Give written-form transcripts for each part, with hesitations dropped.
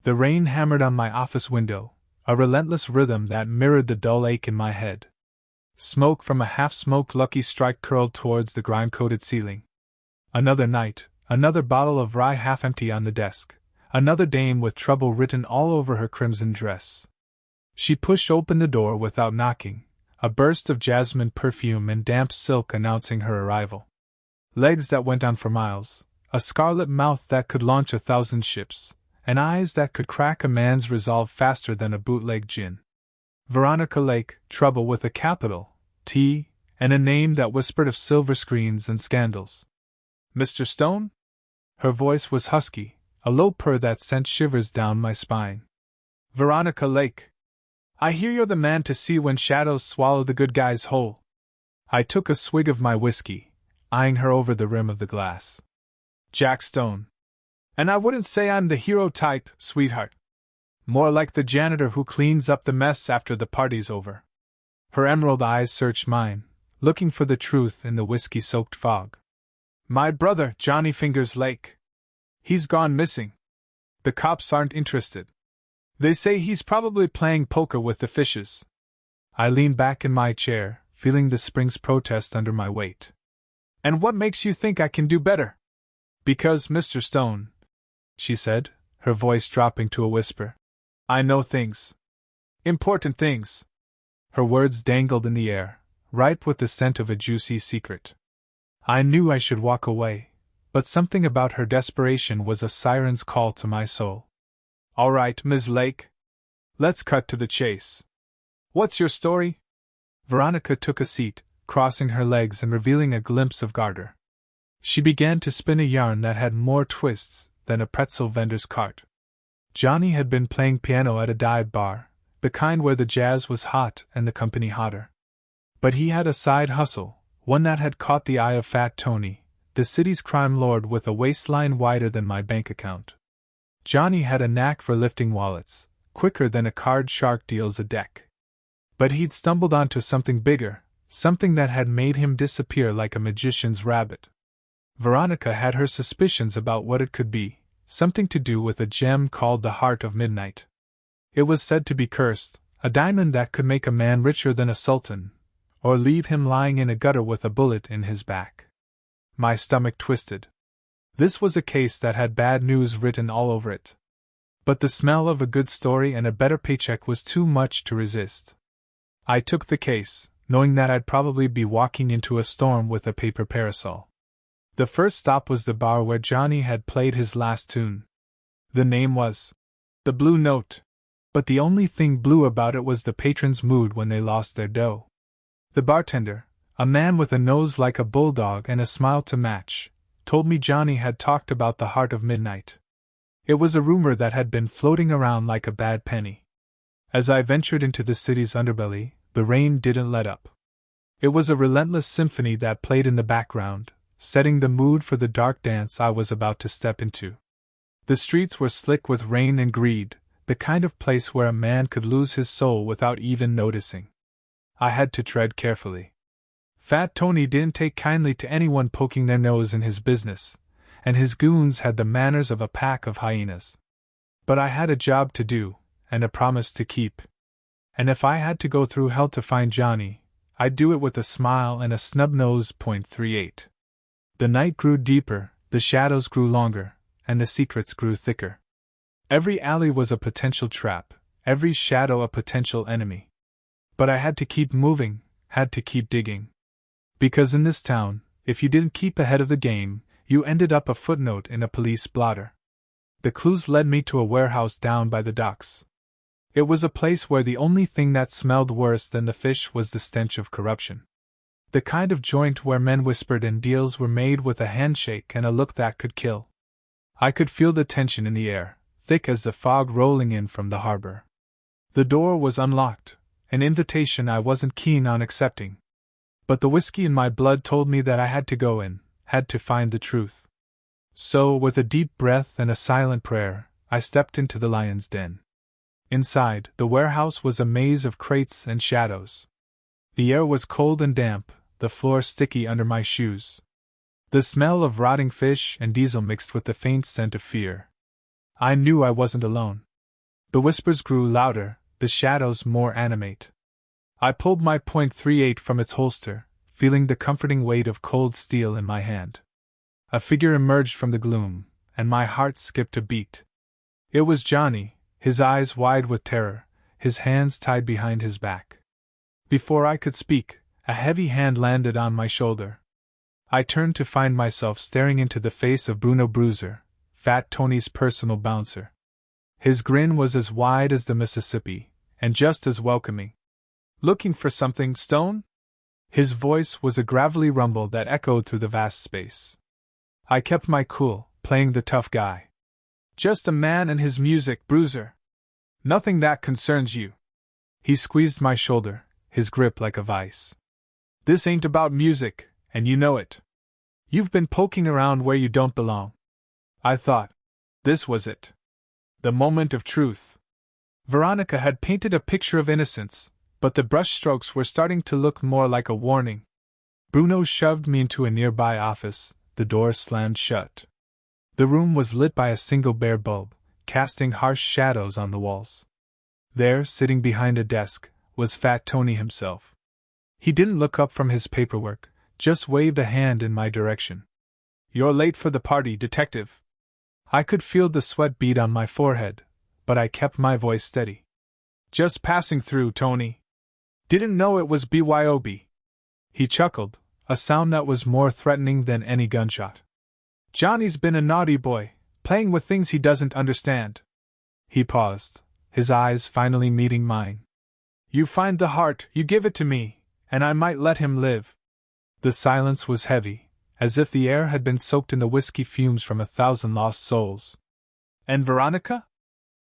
The rain hammered on my office window, a relentless rhythm that mirrored the dull ache in my head. Smoke from a half-smoked Lucky Strike curled towards the grime-coated ceiling. Another night, another bottle of rye half-empty on the desk, another dame with trouble written all over her crimson dress. She pushed open the door without knocking, a burst of jasmine perfume and damp silk announcing her arrival. Legs that went on for miles, a scarlet mouth that could launch 1,000 ships, and eyes that could crack a man's resolve faster than a bootleg gin. Veronica Lake, trouble with a capital T, and a name that whispered of silver screens and scandals. Mr. Stone? Her voice was husky, a low purr that sent shivers down my spine. Veronica Lake. I hear you're the man to see when shadows swallow the good guys whole. I took a swig of my whiskey, eyeing her over the rim of the glass. Jack Stone. And I wouldn't say I'm the hero type, sweetheart. More like the janitor who cleans up the mess after the party's over. Her emerald eyes searched mine, looking for the truth in the whiskey-soaked fog. My brother, Johnny Fingers Lake. He's gone missing. The cops aren't interested. They say he's probably playing poker with the fishes. I leaned back in my chair, feeling the spring's protest under my weight. And what makes you think I can do better? Because, Mr. Stone, she said, her voice dropping to a whisper, I know things. Important things. Her words dangled in the air, ripe with the scent of a juicy secret. I knew I should walk away, but something about her desperation was a siren's call to my soul. All right, Ms. Lake. Let's cut to the chase. What's your story? Veronica took a seat, crossing her legs and revealing a glimpse of garter. She began to spin a yarn that had more twists than a pretzel vendor's cart. Johnny had been playing piano at a dive bar, the kind where the jazz was hot and the company hotter. But he had a side hustle, one that had caught the eye of Fat Tony, the city's crime lord with a waistline wider than my bank account. Johnny had a knack for lifting wallets, quicker than a card shark deals a deck. But he'd stumbled onto something bigger, something that had made him disappear like a magician's rabbit. Veronica had her suspicions about what it could be, something to do with a gem called the Heart of Midnight. It was said to be cursed, a diamond that could make a man richer than a sultan, or leave him lying in a gutter with a bullet in his back. My stomach twisted. This was a case that had bad news written all over it. But the smell of a good story and a better paycheck was too much to resist. I took the case, knowing that I'd probably be walking into a storm with a paper parasol. The first stop was the bar where Johnny had played his last tune. The name was The Blue Note, but the only thing blue about it was the patrons' mood when they lost their dough. The bartender, a man with a nose like a bulldog and a smile to match, told me Johnny had talked about the Heart of Midnight. It was a rumor that had been floating around like a bad penny. As I ventured into the city's underbelly, the rain didn't let up. It was a relentless symphony that played in the background, setting the mood for the dark dance I was about to step into. The streets were slick with rain and greed, the kind of place where a man could lose his soul without even noticing. I had to tread carefully. Fat Tony didn't take kindly to anyone poking their nose in his business, and his goons had the manners of a pack of hyenas. But I had a job to do, and a promise to keep. And if I had to go through hell to find Johnny, I'd do it with a smile and a snub-nose .38. The night grew deeper, the shadows grew longer, and the secrets grew thicker. Every alley was a potential trap, every shadow a potential enemy. But I had to keep moving, had to keep digging. Because in this town, if you didn't keep ahead of the game, you ended up a footnote in a police blotter. The clues led me to a warehouse down by the docks. It was a place where the only thing that smelled worse than the fish was the stench of corruption. The kind of joint where men whispered and deals were made with a handshake and a look that could kill. I could feel the tension in the air, thick as the fog rolling in from the harbor. The door was unlocked, an invitation I wasn't keen on accepting. But the whiskey in my blood told me that I had to go in, had to find the truth. So, with a deep breath and a silent prayer, I stepped into the lion's den. Inside, the warehouse was a maze of crates and shadows. The air was cold and damp, the floor sticky under my shoes. The smell of rotting fish and diesel mixed with the faint scent of fear. I knew I wasn't alone. The whispers grew louder, the shadows more animate. I pulled my .38 from its holster, feeling the comforting weight of cold steel in my hand. A figure emerged from the gloom, and my heart skipped a beat. It was Johnny, his eyes wide with terror, his hands tied behind his back. Before I could speak, a heavy hand landed on my shoulder. I turned to find myself staring into the face of Bruno Bruiser, Fat Tony's personal bouncer. His grin was as wide as the Mississippi, and just as welcoming. "Looking for something, Stone?" His voice was a gravelly rumble that echoed through the vast space. I kept my cool, playing the tough guy. "Just a man and his music, Bruiser. Nothing that concerns you." He squeezed my shoulder, his grip like a vice. "This ain't about music, and you know it. You've been poking around where you don't belong." I thought. This was it. The moment of truth. Veronica had painted a picture of innocence, but the brushstrokes were starting to look more like a warning. Bruno shoved me into a nearby office, the door slammed shut. The room was lit by a single bare bulb, casting harsh shadows on the walls. There, sitting behind a desk, was Fat Tony himself. He didn't look up from his paperwork, just waved a hand in my direction. "You're late for the party, detective." I could feel the sweat bead on my forehead, but I kept my voice steady. "Just passing through, Tony. Didn't know it was BYOB. He chuckled, a sound that was more threatening than any gunshot. "Johnny's been a naughty boy, playing with things he doesn't understand." He paused, his eyes finally meeting mine. "You find the heart, you give it to me, and I might let him live." The silence was heavy, as if the air had been soaked in the whiskey fumes from 1,000 lost souls. "And Veronica?"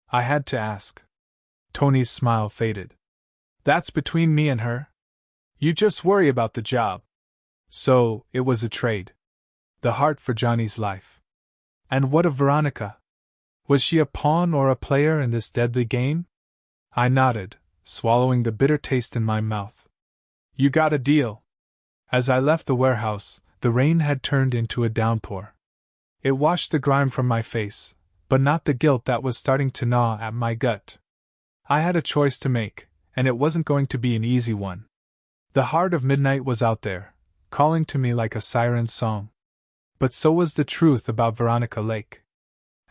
I had to ask. Tony's smile faded. "That's between me and her. You just worry about the job." So, it was a trade. The heart for Johnny's life. And what of Veronica? Was she a pawn or a player in this deadly game? I nodded, swallowing the bitter taste in my mouth. "You got a deal." As I left the warehouse, the rain had turned into a downpour. It washed the grime from my face, but not the guilt that was starting to gnaw at my gut. I had a choice to make, and it wasn't going to be an easy one. The heart of midnight was out there, calling to me like a siren's song. But so was the truth about Veronica Lake.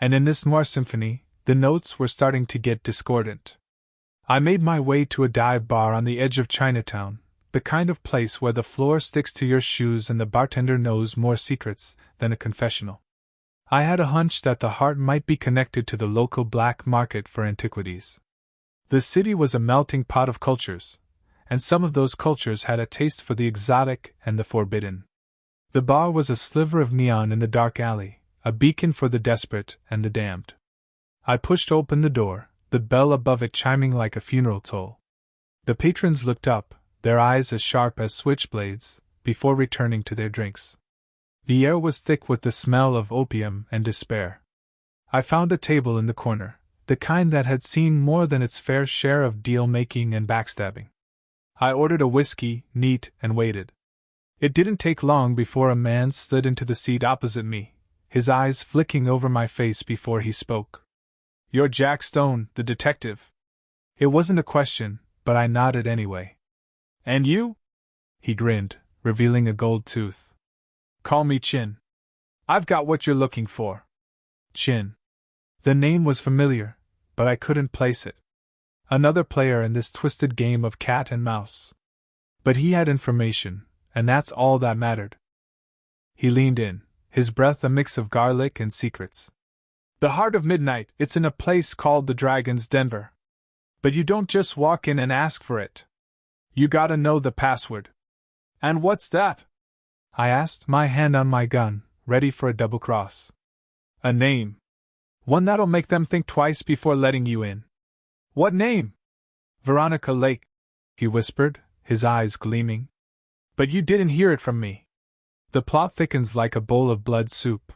And in this noir symphony, the notes were starting to get discordant. I made my way to a dive bar on the edge of Chinatown, the kind of place where the floor sticks to your shoes and the bartender knows more secrets than a confessional. I had a hunch that the heart might be connected to the local black market for antiquities. The city was a melting pot of cultures, and some of those cultures had a taste for the exotic and the forbidden. The bar was a sliver of neon in the dark alley, a beacon for the desperate and the damned. I pushed open the door, the bell above it chiming like a funeral toll. The patrons looked up, their eyes as sharp as switchblades, before returning to their drinks. The air was thick with the smell of opium and despair. I found a table in the corner, the kind that had seen more than its fair share of deal-making and backstabbing. I ordered a whiskey, neat, and waited. It didn't take long before a man slid into the seat opposite me, his eyes flicking over my face before he spoke. "You're Jack Stone, the detective." It wasn't a question, but I nodded anyway. "And you?" He grinned, revealing a gold tooth. "Call me Chin. I've got what you're looking for." Chin. The name was familiar, but I couldn't place it. Another player in this twisted game of cat and mouse. But he had information, and that's all that mattered. He leaned in, his breath a mix of garlic and secrets. "The heart of midnight, it's in a place called the Dragon's Denver. But you don't just walk in and ask for it. You gotta know the password." "And what's that?" I asked, my hand on my gun, ready for a double cross. "A name. One that'll make them think twice before letting you in." "What name?" "Veronica Lake," he whispered, his eyes gleaming. "But you didn't hear it from me." The plot thickens like a bowl of blood soup.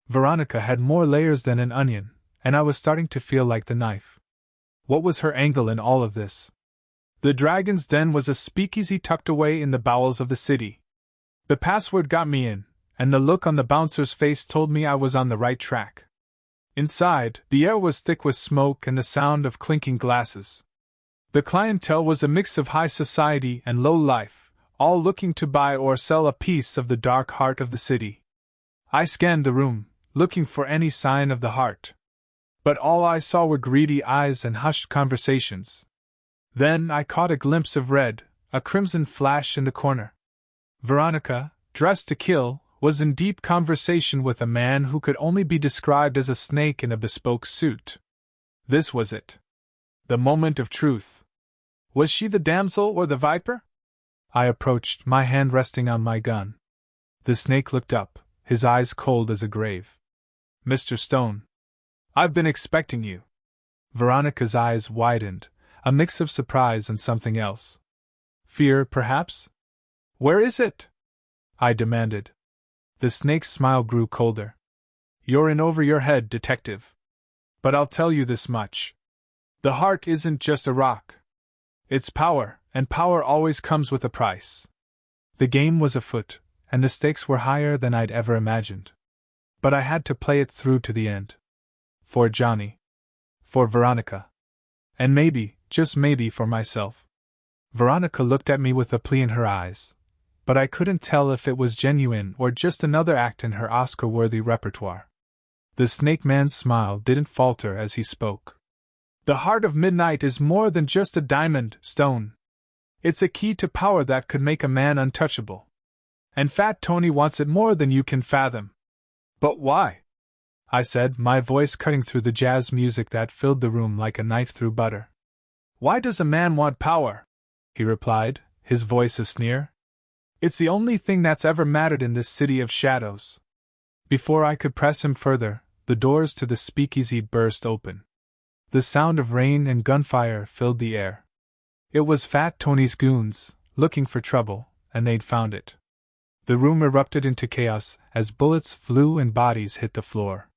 Veronica had more layers than an onion, and I was starting to feel like the knife. What was her angle in all of this? The Dragon's Den was a speakeasy tucked away in the bowels of the city. The password got me in, and the look on the bouncer's face told me I was on the right track. Inside, the air was thick with smoke and the sound of clinking glasses. The clientele was a mix of high society and low life, all looking to buy or sell a piece of the dark heart of the city. I scanned the room, looking for any sign of the heart. But all I saw were greedy eyes and hushed conversations. Then I caught a glimpse of red, a crimson flash in the corner. Veronica, dressed to kill, was in deep conversation with a man who could only be described as a snake in a bespoke suit. This was it. The moment of truth. Was she the damsel or the viper? I approached, my hand resting on my gun. The snake looked up, his eyes cold as a grave. Mr. Stone. I've been expecting you. Veronica's eyes widened, a mix of surprise and something else. Fear, perhaps? Where is it? I demanded. The snake's smile grew colder. You're in over your head, detective. But I'll tell you this much. The heart isn't just a rock. It's power, and power always comes with a price. The game was afoot, and the stakes were higher than I'd ever imagined. But I had to play it through to the end. For Johnny. For Veronica. And maybe, just maybe, for myself. Veronica looked at me with a plea in her eyes, but I couldn't tell if it was genuine or just another act in her Oscar-worthy repertoire. The snake man's smile didn't falter as he spoke. The heart of midnight is more than just a diamond, Stone. It's a key to power that could make a man untouchable. And Fat Tony wants it more than you can fathom. But why? I said, my voice cutting through the jazz music that filled the room like a knife through butter. Why does a man want power? He replied, his voice a sneer. It's the only thing that's ever mattered in this city of shadows. Before I could press him further, the doors to the speakeasy burst open. The sound of rain and gunfire filled the air. It was Fat Tony's goons, looking for trouble, and they'd found it. The room erupted into chaos as bullets flew and bodies hit the floor.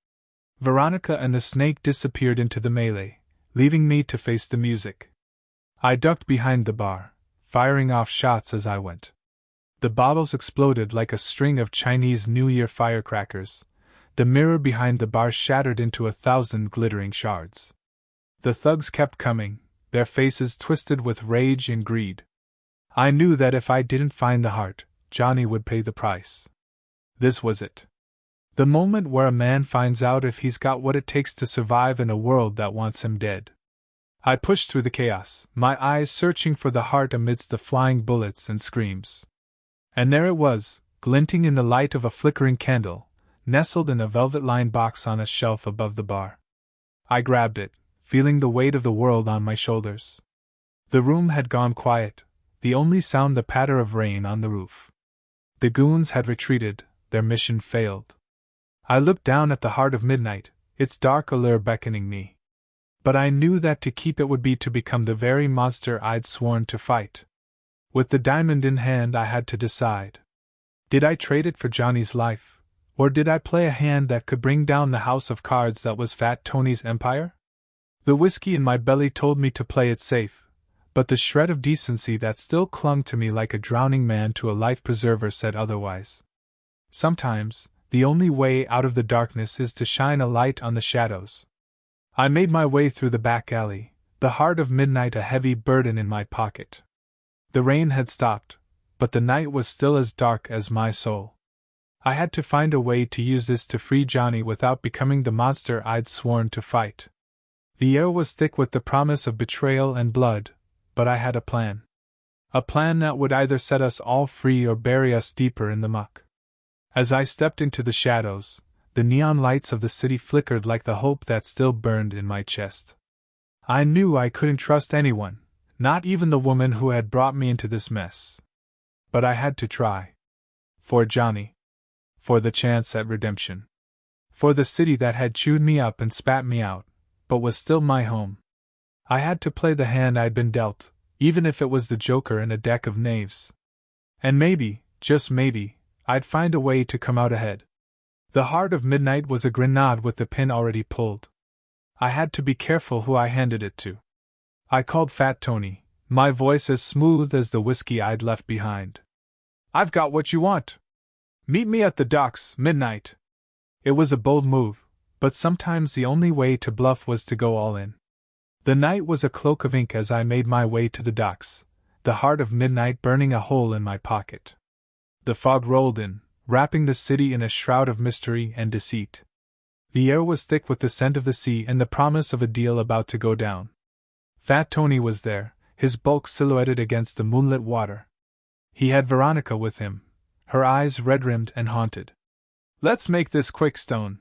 Veronica and the snake disappeared into the melee, leaving me to face the music. I ducked behind the bar, firing off shots as I went. The bottles exploded like a string of Chinese New Year firecrackers. The mirror behind the bar shattered into 1,000 glittering shards. The thugs kept coming, their faces twisted with rage and greed. I knew that if I didn't find the heart, Johnny would pay the price. This was it. The moment where a man finds out if he's got what it takes to survive in a world that wants him dead. I pushed through the chaos, my eyes searching for the heart amidst the flying bullets and screams. And there it was, glinting in the light of a flickering candle, nestled in a velvet-lined box on a shelf above the bar. I grabbed it, feeling the weight of the world on my shoulders. The room had gone quiet, the only sound the patter of rain on the roof. The goons had retreated, their mission failed. I looked down at the heart of midnight, its dark allure beckoning me. But I knew that to keep it would be to become the very monster I'd sworn to fight. With the diamond in hand, I had to decide. Did I trade it for Johnny's life, or did I play a hand that could bring down the house of cards that was Fat Tony's empire? The whiskey in my belly told me to play it safe, but the shred of decency that still clung to me like a drowning man to a life preserver said otherwise. Sometimes, the only way out of the darkness is to shine a light on the shadows. I made my way through the back alley, the heart of midnight a heavy burden in my pocket. The rain had stopped, but the night was still as dark as my soul. I had to find a way to use this to free Johnny without becoming the monster I'd sworn to fight. The air was thick with the promise of betrayal and blood, but I had a plan. A plan that would either set us all free or bury us deeper in the muck. As I stepped into the shadows, the neon lights of the city flickered like the hope that still burned in my chest. I knew I couldn't trust anyone, not even the woman who had brought me into this mess. But I had to try. For Johnny. For the chance at redemption. For the city that had chewed me up and spat me out, but was still my home. I had to play the hand I'd been dealt, even if it was the joker in a deck of knaves. And maybe, just maybe, I'd find a way to come out ahead. The heart of midnight was a grenade with the pin already pulled. I had to be careful who I handed it to. I called Fat Tony, my voice as smooth as the whiskey I'd left behind. I've got what you want. Meet me at the docks, midnight. It was a bold move, But sometimes the only way to bluff was to go all in. The night was a cloak of ink as I made my way to the docks, the heart of midnight burning a hole in my pocket. The fog rolled in, wrapping the city in a shroud of mystery and deceit. The air was thick with the scent of the sea and the promise of a deal about to go down. Fat Tony was there, his bulk silhouetted against the moonlit water. He had Veronica with him, her eyes red-rimmed and haunted. "Let's make this quick, Stone,"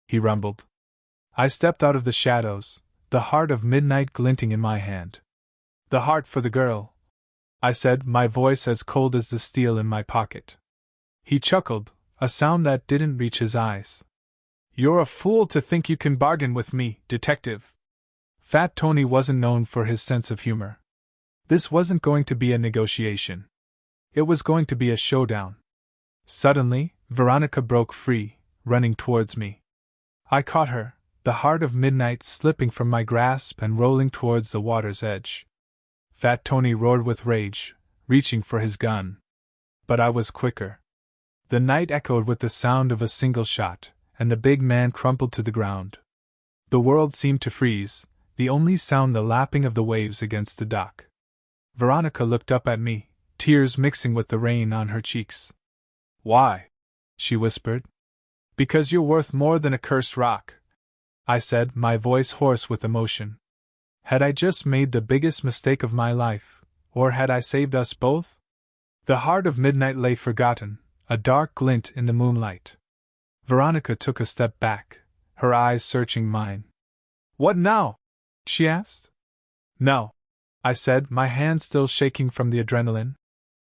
he rumbled. I stepped out of the shadows, the heart of midnight glinting in my hand. "The heart for the girl," I said, my voice as cold as the steel in my pocket. He chuckled, a sound that didn't reach his eyes. "You're a fool to think you can bargain with me, detective." Fat Tony wasn't known for his sense of humor. This wasn't going to be a negotiation. It was going to be a showdown. Suddenly, Veronica broke free, running towards me. I caught her, the heart of midnight slipping from my grasp and rolling towards the water's edge. Fat Tony roared with rage, reaching for his gun. But I was quicker. The night echoed with the sound of a single shot, and the big man crumpled to the ground. The world seemed to freeze, the only sound the lapping of the waves against the dock. Veronica looked up at me, tears mixing with the rain on her cheeks. "Why?" she whispered. "Because you're worth more than a cursed rock," I said, my voice hoarse with emotion. Had I just made the biggest mistake of my life, or had I saved us both? The heart of midnight lay forgotten, a dark glint in the moonlight. Veronica took a step back, her eyes searching mine. "What now?" she asked. "No," I said, my hand still shaking from the adrenaline.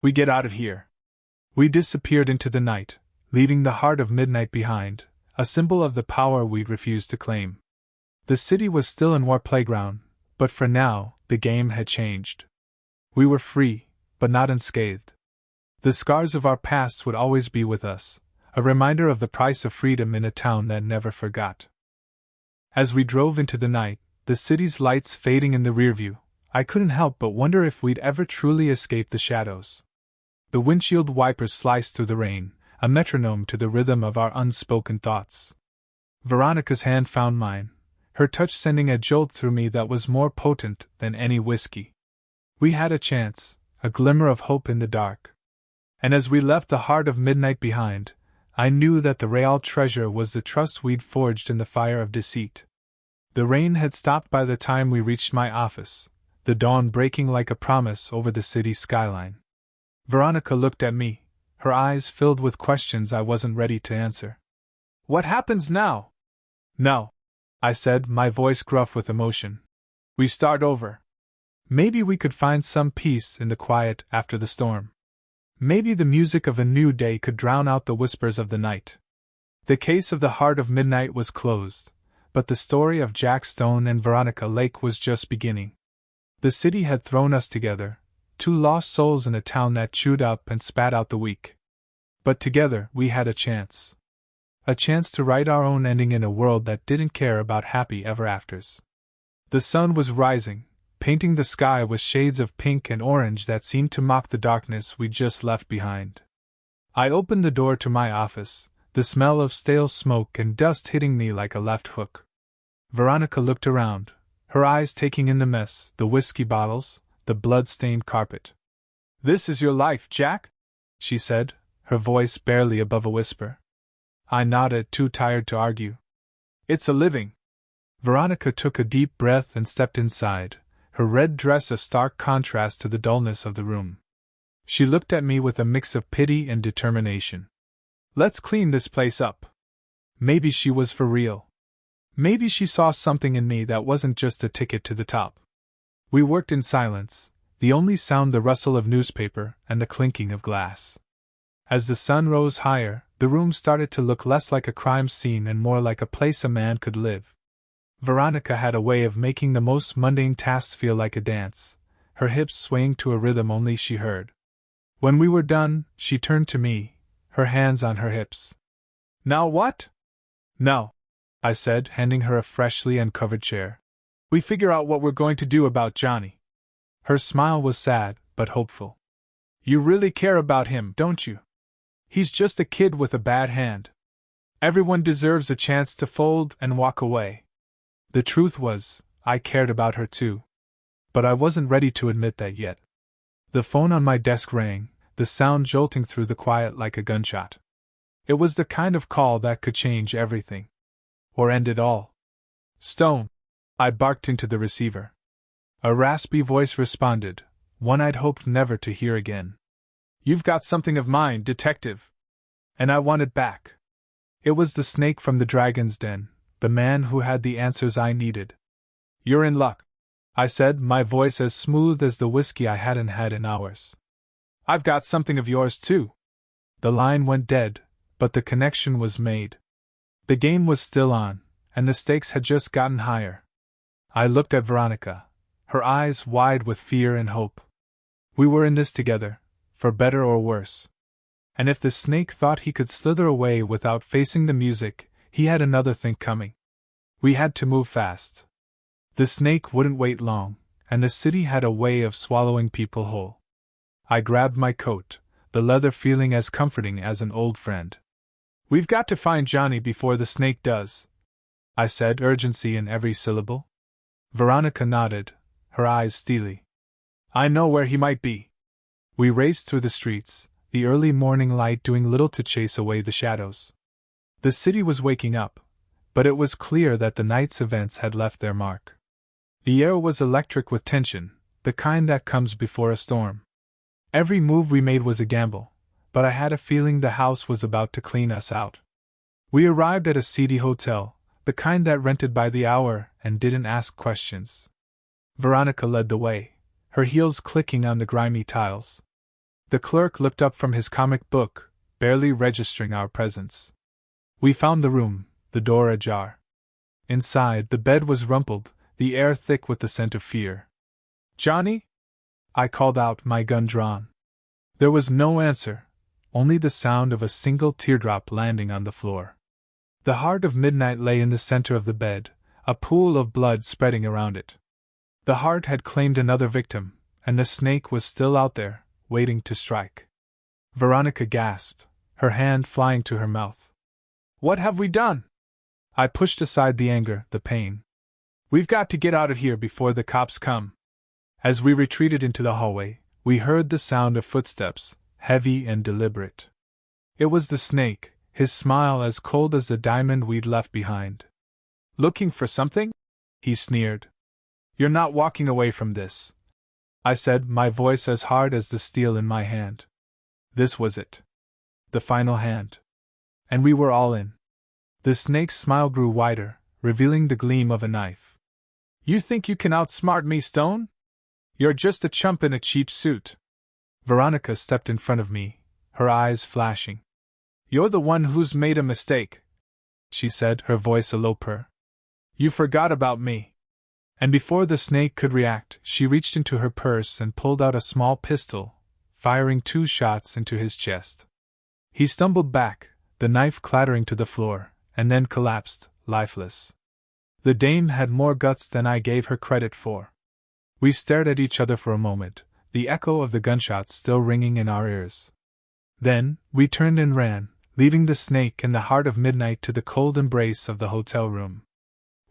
"We get out of here." We disappeared into the night, leaving the heart of midnight behind, a symbol of the power we'd refused to claim. The city was still an war playground, but for now, the game had changed. We were free, but not unscathed. The scars of our pasts would always be with us, a reminder of the price of freedom in a town that never forgot. As we drove into the night, the city's lights fading in the rearview, I couldn't help but wonder if we'd ever truly escape the shadows. The windshield wipers sliced through the rain, a metronome to the rhythm of our unspoken thoughts. Veronica's hand found mine, her touch sending a jolt through me that was more potent than any whiskey. We had a chance, a glimmer of hope in the dark. And as we left the heart of midnight behind, I knew that the real treasure was the trust we'd forged in the fire of deceit. The rain had stopped by the time we reached my office, the dawn breaking like a promise over the city skyline. Veronica looked at me, her eyes filled with questions I wasn't ready to answer. "What happens now?" "No," I said, my voice gruff with emotion. "We start over. Maybe we could find some peace in the quiet after the storm. Maybe the music of a new day could drown out the whispers of the night." The case of the heart of midnight was closed, but the story of Jack Stone and Veronica Lake was just beginning. The city had thrown us together, two lost souls in a town that chewed up and spat out the weak. But together we had a chance. A chance to write our own ending in a world that didn't care about happy ever-afters. The sun was rising, painting the sky with shades of pink and orange that seemed to mock the darkness we'd just left behind. I opened the door to my office, the smell of stale smoke and dust hitting me like a left hook. Veronica looked around, her eyes taking in the mess, the whiskey bottles, the blood-stained carpet. "This is your life, Jack?" she said, her voice barely above a whisper. I nodded, too tired to argue. "It's a living." Veronica took a deep breath and stepped inside, her red dress a stark contrast to the dullness of the room. She looked at me with a mix of pity and determination. "Let's clean this place up." Maybe she was for real. Maybe she saw something in me that wasn't just a ticket to the top. We worked in silence, the only sound the rustle of newspaper and the clinking of glass. As the sun rose higher, the room started to look less like a crime scene and more like a place a man could live. Veronica had a way of making the most mundane tasks feel like a dance, her hips swaying to a rhythm only she heard. When we were done, she turned to me, her hands on her hips. "Now what?" "No," I said, handing her a freshly uncovered chair. "We figure out what we're going to do about Johnny." Her smile was sad, but hopeful. "You really care about him, don't you? He's just a kid with a bad hand." Everyone deserves a chance to fold and walk away. The truth was, I cared about her too. But I wasn't ready to admit that yet. The phone on my desk rang, the sound jolting through the quiet like a gunshot. It was the kind of call that could change everything. Or end it all. "Stone!" I barked into the receiver. A raspy voice responded, one I'd hoped never to hear again. "You've got something of mine, detective." And I want it back. It was the snake from the dragon's den, the man who had the answers I needed. "You're in luck," I said, my voice as smooth as the whiskey I hadn't had in hours. "I've got something of yours too." The line went dead, but the connection was made. The game was still on, and the stakes had just gotten higher. I looked at Veronica, her eyes wide with fear and hope. We were in this together, for better or worse. And if the snake thought he could slither away without facing the music, he had another thing coming. We had to move fast. The snake wouldn't wait long, and the city had a way of swallowing people whole. I grabbed my coat, the leather feeling as comforting as an old friend. "We've got to find Johnny before the snake does," I said, urgency in every syllable. Veronica nodded, her eyes steely. "I know where he might be." We raced through the streets, the early morning light doing little to chase away the shadows. The city was waking up, but it was clear that the night's events had left their mark. The air was electric with tension, the kind that comes before a storm. Every move we made was a gamble, but I had a feeling the house was about to clean us out. We arrived at a seedy hotel, the kind that rented by the hour and didn't ask questions. Veronica led the way, her heels clicking on the grimy tiles. The clerk looked up from his comic book, barely registering our presence. We found the room, the door ajar. Inside, the bed was rumpled, the air thick with the scent of fear. "Johnny?" I called out, my gun drawn. There was no answer, only the sound of a single teardrop landing on the floor. The heart of midnight lay in the center of the bed, a pool of blood spreading around it. The heart had claimed another victim, and the snake was still out there, waiting to strike. Veronica gasped, her hand flying to her mouth. "What have we done?" I pushed aside the anger, the pain. "We've got to get out of here before the cops come." As we retreated into the hallway, we heard the sound of footsteps, heavy and deliberate. It was the snake, his smile as cold as the diamond we'd left behind. "Looking for something?" he sneered. "You're not walking away from this," I said, my voice as hard as the steel in my hand. This was it. The final hand. And we were all in. The snake's smile grew wider, revealing the gleam of a knife. "You think you can outsmart me, Stone? You're just a chump in a cheap suit." Veronica stepped in front of me, her eyes flashing. "You're the one who's made a mistake," she said, her voice a low purr. "You forgot about me." And before the snake could react, she reached into her purse and pulled out a small pistol, firing 2 shots into his chest. He stumbled back, the knife clattering to the floor, and then collapsed, lifeless. The dame had more guts than I gave her credit for. We stared at each other for a moment, the echo of the gunshots still ringing in our ears. Then, we turned and ran, leaving the snake in the heart of midnight to the cold embrace of the hotel room.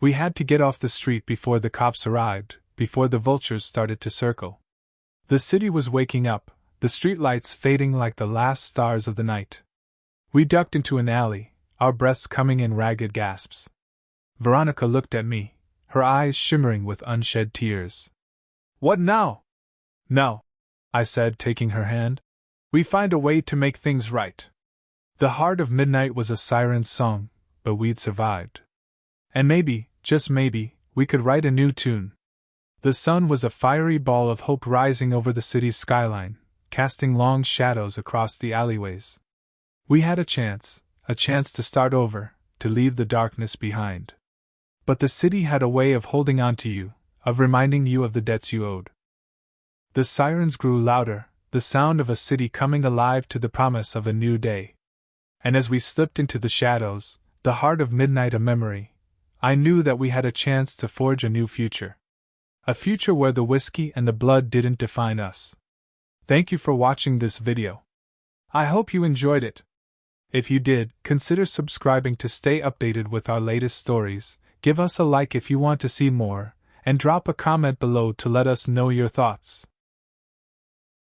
We had to get off the street before the cops arrived, before the vultures started to circle. The city was waking up, the streetlights fading like the last stars of the night. We ducked into an alley, our breaths coming in ragged gasps. Veronica looked at me, her eyes shimmering with unshed tears. "What now?" "Now," I said, taking her hand, "we find a way to make things right." The heart of midnight was a siren's song, but we'd survived. And maybe, just maybe, we could write a new tune. The sun was a fiery ball of hope rising over the city's skyline, casting long shadows across the alleyways. We had a chance to start over, to leave the darkness behind. But the city had a way of holding on to you, of reminding you of the debts you owed. The sirens grew louder, the sound of a city coming alive to the promise of a new day. And as we slipped into the shadows, the heart of midnight a memory, I knew that we had a chance to forge a new future. A future where the whiskey and the blood didn't define us. Thank you for watching this video. I hope you enjoyed it. If you did, consider subscribing to stay updated with our latest stories, give us a like if you want to see more, and drop a comment below to let us know your thoughts.